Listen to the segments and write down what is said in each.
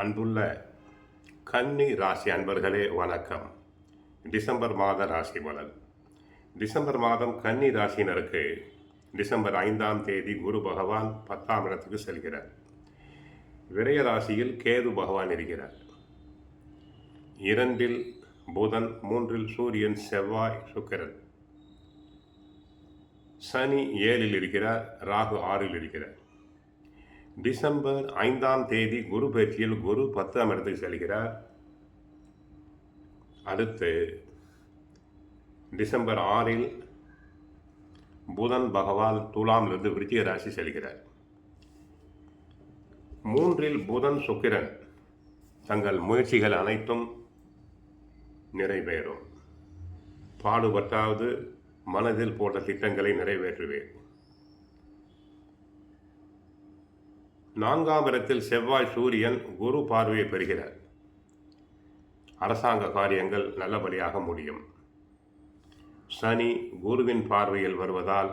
அன்புள்ள கன்னி ராசி அன்பர்களே வணக்கம். டிசம்பர் மாத ராசி பலன். டிசம்பர் மாதம் கன்னி ராசியினருக்கு டிசம்பர் 5ஆம் தேதி குரு பகவான் 10ஆம் இடத்துக்கு செல்கிறார். விரய ராசியில் கேது பகவான் இருக்கிறார். 2இல் புதன், 3இல் சூரியன், செவ்வாய், சுக்கிரன். சனி 7இல் இருக்கிறார். ராகு 6இல் இருக்கிறார். டிசம்பர் 5ஆம் தேதி குரு பயிற்சியில் குரு 10ஆம் இடத்துக்கு செல்கிறார். அடுத்து டிசம்பர் 6இல் புதன் பகவான் துலாமிலிருந்து விருச்சிக ராசி செல்கிறார். 3இல் புதன், சுக்கிரன் தங்கள் முயற்சிகள் அனைத்தும் நிறைவேறும். பாடுபட்டாவது மனதில் போட்ட திட்டங்களை நிறைவேற்றுவேன். 4ஆம் இடத்தில் செவ்வாய், சூரியன், குரு பார்வையை பெறுகிறார். அரசாங்க காரியங்கள் நல்லபடியாக முடியும். சனி குருவின் பார்வையில் வருவதால்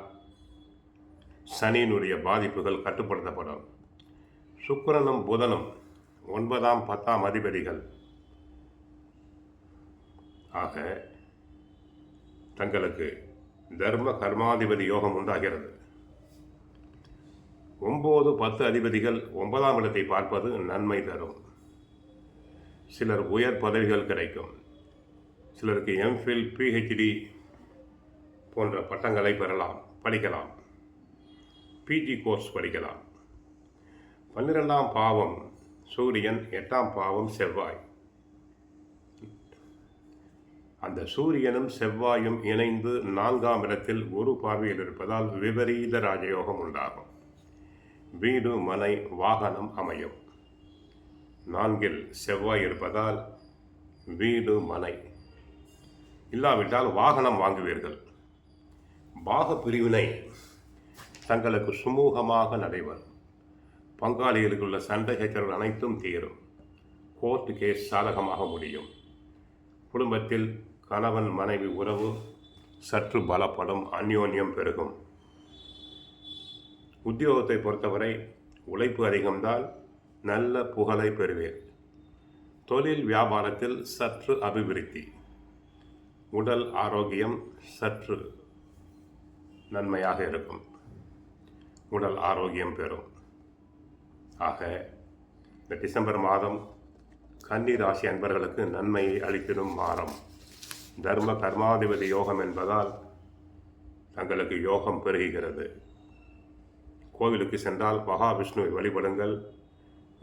சனியினுடைய பாதிப்புகள் கட்டுப்படுத்தப்படும். சுக்கிரனும் புதனும் 9ஆம் 10ஆம் அதிபதிகள் ஆக தங்களுக்கு தர்ம கர்மாதிபதி யோகம் உண்டாகிறது. 9, 10 அதிபதிகள் 9ஆம் இடத்தை பார்ப்பது நன்மை தரும். சிலர் உயர் பதவிகள் கிடைக்கும். சிலருக்கு எம்ஃபில், பிஹெச்டி போன்ற பட்டங்களை படிக்கலாம். பிஜி கோர்ஸ் படிக்கலாம். 12ஆம் பாவம் சூரியன், 8ஆம் பாவம் செவ்வாய். அந்த சூரியனும் செவ்வாயும் இணைந்து 4ஆம் இடத்தில் குரு பார்வையில் இருப்பதால் விபரீத ராஜயோகம் உண்டாகும். வீடு, மனை, வாகனம் அமையும். 4இல் செவ்வாய் இருப்பதால் வீடு, மனை இல்லாவிட்டால் வாகனம் வாங்குவீர்கள். பாக பிரிவினை தங்களுக்கு சுமூகமாக நடைபெறும். பங்காளிகளுக்குள்ள சண்டை சச்சரவுகள் அனைத்தும் தீரும். கோர்ட்டு கேஸ் சாதகமாக முடியும். குடும்பத்தில் கணவன் மனைவி உறவு சற்று பலப்படும். அந்யோன்யம் பெருகும். உத்தியோகத்தை பொறுத்தவரை உழைப்பு அதிகம்தான். நல்ல புகழை பெறுவீர். தொழில் வியாபாரத்தில் சற்று அபிவிருத்தி. உடல் ஆரோக்கியம் சற்று நன்மையாக இருக்கும். உடல் ஆரோக்கியம் பெறும். ஆக இந்த டிசம்பர் மாதம் கன்னி ராசி அன்பர்களுக்கு நன்மையை அளித்திடும் மாதம். தர்ம கர்மாதிபதி யோகம் என்பதால் தங்களுக்கு யோகம் பெருகுகிறது. கோவிலுக்கு சென்றால் மகாவிஷ்ணுவை வழிபடுங்கள்.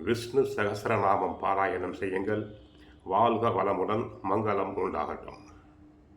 விஷ்ணு சகஸ்ரநாமம் பாராயணம் செய்யுங்கள். வாழ்க வளமுடன், மங்களம் உண்டாகட்டும்.